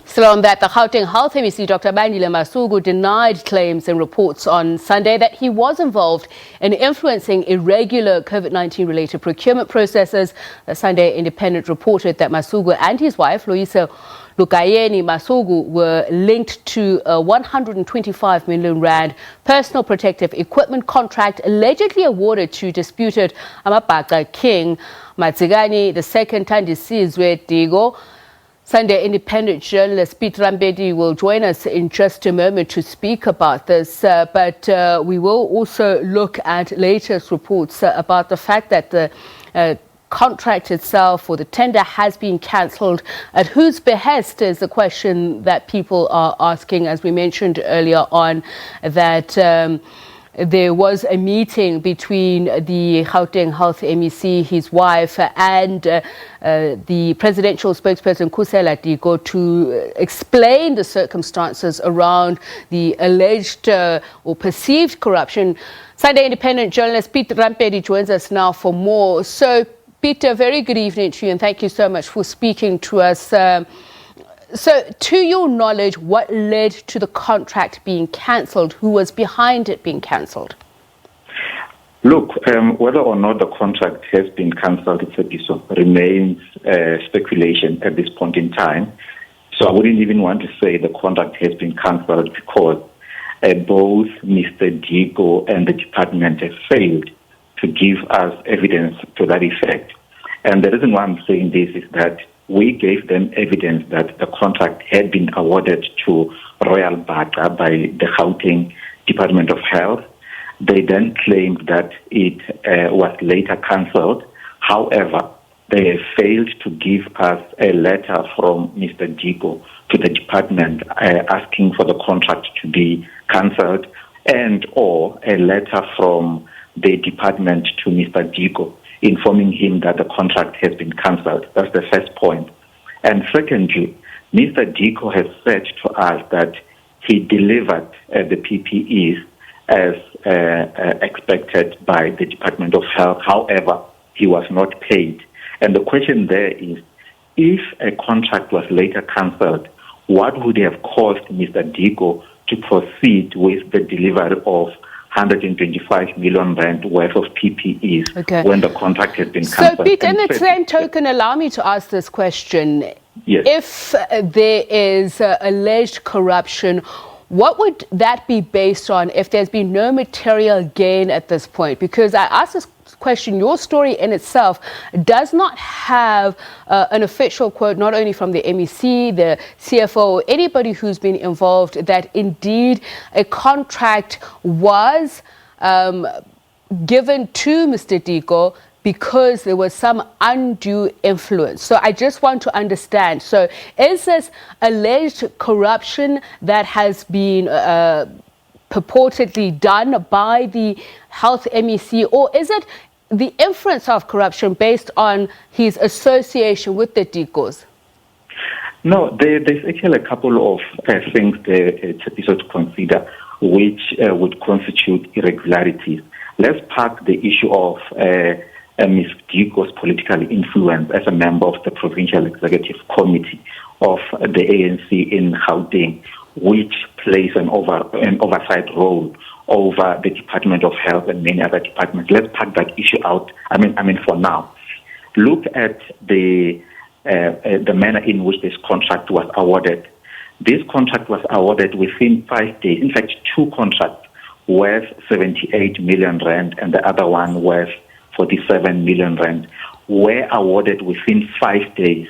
Still on that, the Gauteng Health MEC, Dr. Lugayeni-Masuku, denied claims and reports on Sunday that he was involved in influencing irregular COVID-19 related procurement processes. The Sunday Independent reported that Masuku and his wife, Lugayeni-Masuku, were linked to a 125 million rand personal protective equipment contract allegedly awarded to disputed Amabhaca King Matsigani II Thandisizwe Digo. Sunday Independent journalist Piet Rampedi will join us in just a moment to speak about this, but we will also look at latest reports about the fact that the contract itself or the tender has been cancelled. At whose behest is the question that people are asking, as we mentioned earlier on, that there was a meeting between the Gauteng Health MEC, his wife, and the presidential spokesperson Kusela Diko to explain the circumstances around the alleged or perceived corruption. Sunday Independent journalist Piet Rampedi joins us now for more. So, Peter, very good evening to you, and thank you so much for speaking to us. So, to your knowledge, what led to the contract being cancelled? Who was behind it being cancelled? Look, whether or not the contract has been cancelled, remains speculation at this point in time. So I wouldn't even want to say the contract has been cancelled because both Mr. Diko and the department have failed to give us evidence to that effect. And the reason why I'm saying this is that we gave them evidence that the contract had been awarded to Royal Bata by the Gauteng Department of Health. They then claimed that it was later cancelled. However, they have failed to give us a letter from Mr. Diko to the department asking for the contract to be cancelled, and or a letter from the department to Mr. Diko informing him that the contract has been cancelled. That's the first point. And secondly, Mr. Diko has said to us that he delivered the PPEs as expected by the Department of Health. However, he was not paid. And the question there is, if a contract was later cancelled, what would have caused Mr. Diko to proceed with the delivery of 125 million rand worth of PPEs when the contract has been cancelled? So, Pete, in the same token, allow me to ask this question. Yes. If there is alleged corruption, what would that be based on if there's been no material gain at this point? Because I asked this question, your story in itself does not have an official quote, not only from the MEC, the CFO, anybody who's been involved, that indeed a contract was given to Mr. Diko because there was some undue influence. So I just want to understand. So is this alleged corruption that has been purportedly done by the health MEC, or is it the inference of corruption based on his association with the Dikos? No, there's actually a couple of things there to consider which would constitute irregularities. Let's park the issue of Ms. Diko's political influence as a member of the Provincial Executive Committee of the ANC in Gauteng, which plays an oversight role over the Department of Health and many other departments. Let's pack that issue out. I mean, for now, look at the manner in which this contract was awarded. This contract was awarded within 5 days. In fact, two contracts worth 78 million rand and the other one worth 47 million rand were awarded within 5 days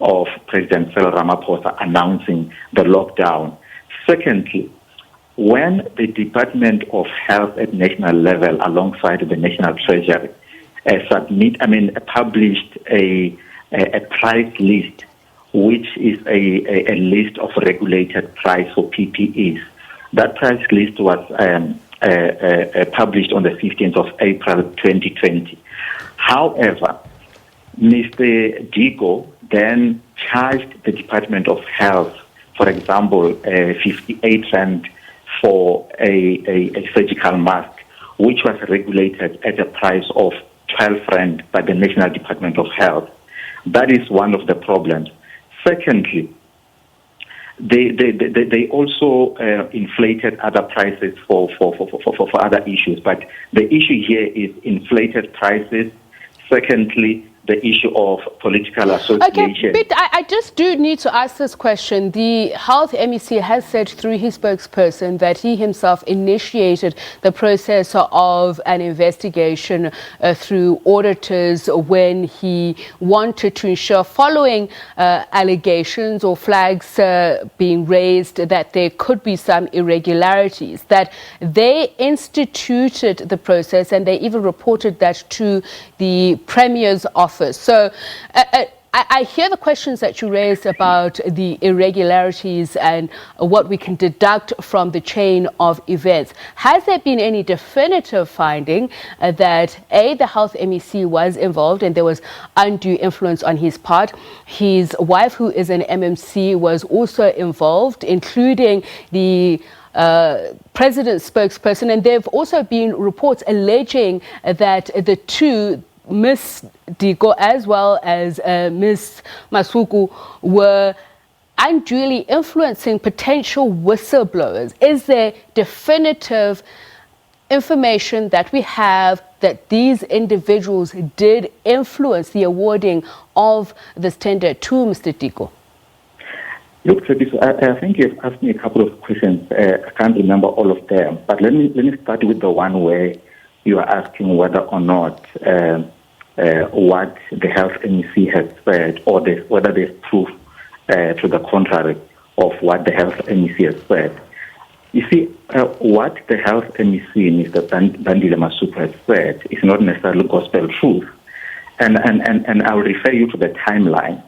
of President Cyril Ramaphosa announcing the lockdown. Secondly, when the Department of Health at national level, alongside the National Treasury, published a price list, which is a list of regulated price for PPEs. That price list was published on the 15th of April 2020. However, Mr. Diko then charged the Department of Health, for example, 58 rand for a surgical mask, which was regulated at a price of 12 rand by the National Department of Health. That is one of the problems. Secondly, they also inflated other prices for other issues. But the issue here is inflated prices. Secondly, the issue of political association. Okay, but I just do need to ask this question. The Health MEC has said through his spokesperson that he himself initiated the process of an investigation through auditors when he wanted to ensure, following allegations or flags being raised that there could be some irregularities, that they instituted the process and they even reported that to the Premier's office. So I hear the questions that you raised about the irregularities and what we can deduct from the chain of events. Has there been any definitive finding that the Health MEC was involved and there was undue influence on his part? His wife, who is an MMC, was also involved, including the president's spokesperson, and there have also been reports alleging that the two, Ms. Diko as well as Ms. Masuku, were unduly influencing potential whistleblowers. Is there definitive information that we have that these individuals did influence the awarding of this tender to Mr. Diko? Look, I think you've asked me a couple of questions. I can't remember all of them, but let me start with the one where you are asking whether or not what the Health MEC has said, or whether there's proof to the contrary of what the Health MEC has said. You see, what the Health MEC, Mr. Lugayeni-Masuku, has said is not necessarily gospel truth. And I'll refer you to the timeline.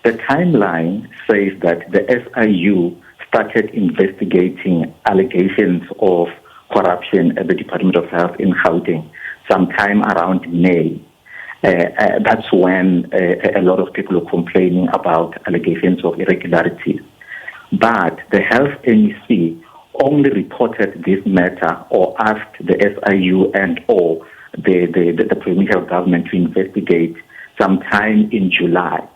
The timeline says that the SIU started investigating allegations of corruption at the Department of Health in Gauteng sometime around May. That's when a lot of people are complaining about allegations of irregularities. But the Health MEC only reported this matter or asked the SIU and or the provincial government to investigate sometime in July.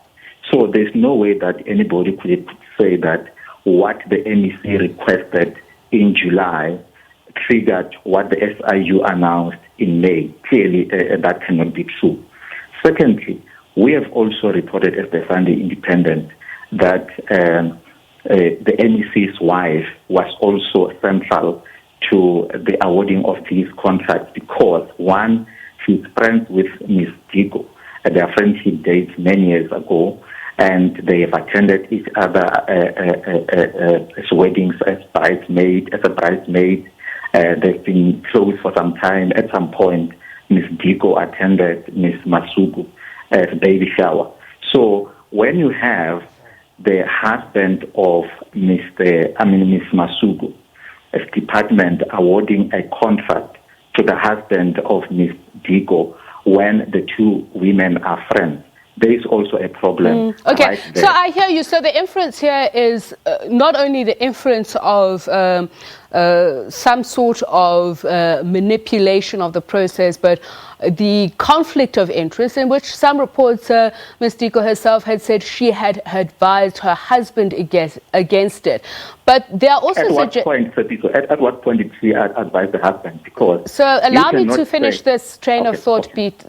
So there's no way that anybody could say that what the MEC requested in July triggered what the SIU announced in May. Clearly, that cannot be true. Secondly, we have also reported as the Sunday Independent that the MEC's wife was also central to the awarding of these contracts because, one, she's friends with Ms. Diko. Their friendship dates many years ago, and they have attended each other weddings as a bridesmaid. They've been close for some time. At some point, Ms. Diko attended Ms. Masuku as baby shower. So when you have the husband of Ms. Masuku, as department awarding a contract to the husband of Ms. Diko when the two women are friends, there is also a problem. Okay, right there. So I hear you. So the inference here is not only the inference of some sort of manipulation of the process, but the conflict of interest, in which some reports, Ms. Diko herself had said she had advised her husband against it. But there are also... At what point did she advise the husband? Because so allow me to finish this train of thought, Piet.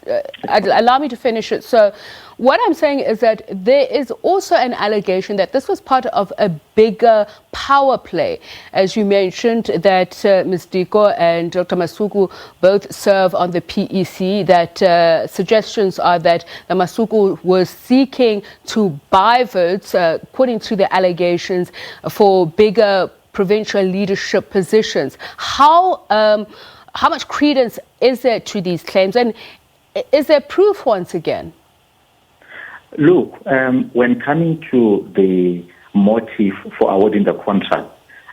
Allow me to finish it. So what I'm saying is that there is also an allegation that this was part of a bigger power play. As you mentioned, that Ms. Diko and Dr. Masuku both serve on the PEC, that suggestions are that the Masuku was seeking to buy votes, according to the allegations, for bigger provincial leadership positions. How much credence is there to these claims? And is there proof once again? Look, when coming to the motive for awarding the contract,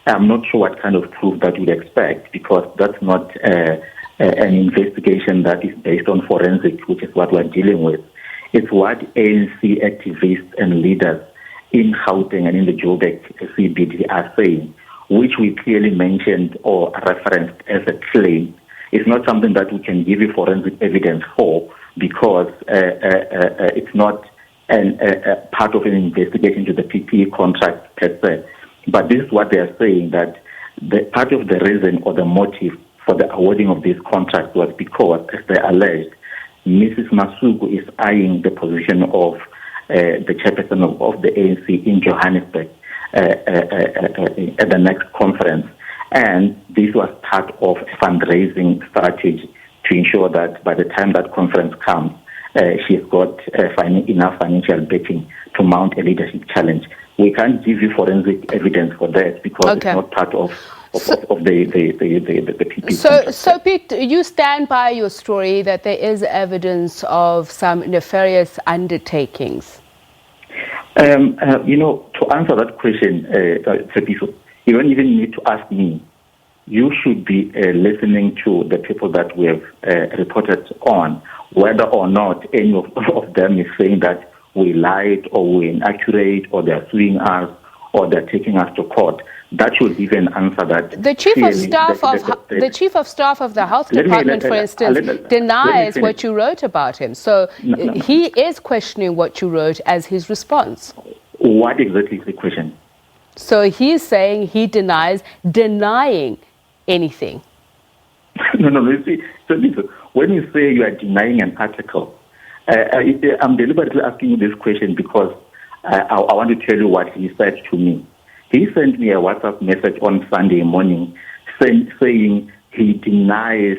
I'm not sure what kind of proof that you'd expect, because that's not an investigation that is based on forensic, which is what we're dealing with. It's what ANC activists and leaders in Gauteng and in the Joburg CBD are saying, which we clearly mentioned or referenced as a claim. It's not something that we can give you forensic evidence for, because it's not part of an investigation to the PPE contract per se. But this is what they are saying, that the part of the reason or the motive for the awarding of this contract was because, as they alleged, Mrs. Masuku is eyeing the position of the chairperson of the ANC in Johannesburg at the next conference. And this was part of a fundraising strategy to ensure that by the time that conference comes, she's got enough financial backing to mount a leadership challenge. We can't give you forensic evidence for that because it's not part of the PP. So, Piet, you stand by your story that there is evidence of some nefarious undertakings. To answer that question, you don't even need to ask me. You should be listening to the people that we have reported on, whether or not any of them is saying that we lied or we're inaccurate or they're suing us or they're taking us to court. That should give an answer that the chief of staff of the health department, for instance, denies what you wrote about him. So he is questioning what you wrote as his response. What exactly is the question? So he's saying he denies denying anything. No. So listen, when you say you are denying an article, I'm deliberately asking you this question because I want to tell you what he said to me. He sent me a WhatsApp message on Sunday morning saying he denies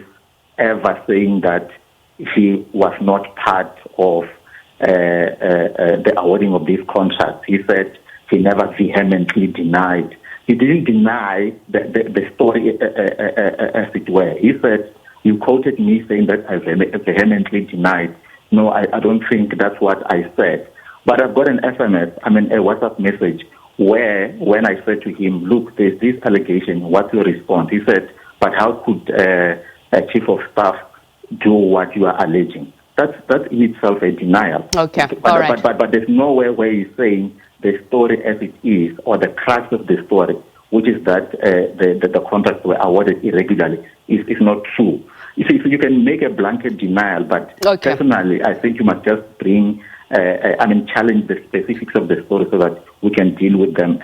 ever saying that he was not part of the awarding of this contract. He said he never vehemently denied. He didn't deny the story as it were. He said, you quoted me saying that I vehemently denied. No, I don't think that's what I said. But I've got an SMS, a WhatsApp message, where when I said to him, look, there's this allegation, what's your response? He said, but how could a chief of staff do what you are alleging? That's in itself a denial. Okay, all right. But there's nowhere where he's saying the story as it is, or the crux of the story, which is that the contracts were awarded irregularly, is not true. You see, so you can make a blanket denial, but personally, I think you must just bring, challenge the specifics of the story so that we can deal with them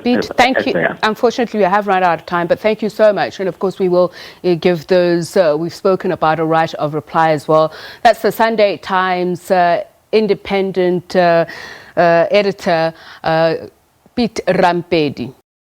Piet, thank you. Unfortunately, we have run out of time, but thank you so much. And of course, we will give those, we've spoken about a right of reply as well. That's the Sunday Times independent editor, Piet Rampedi.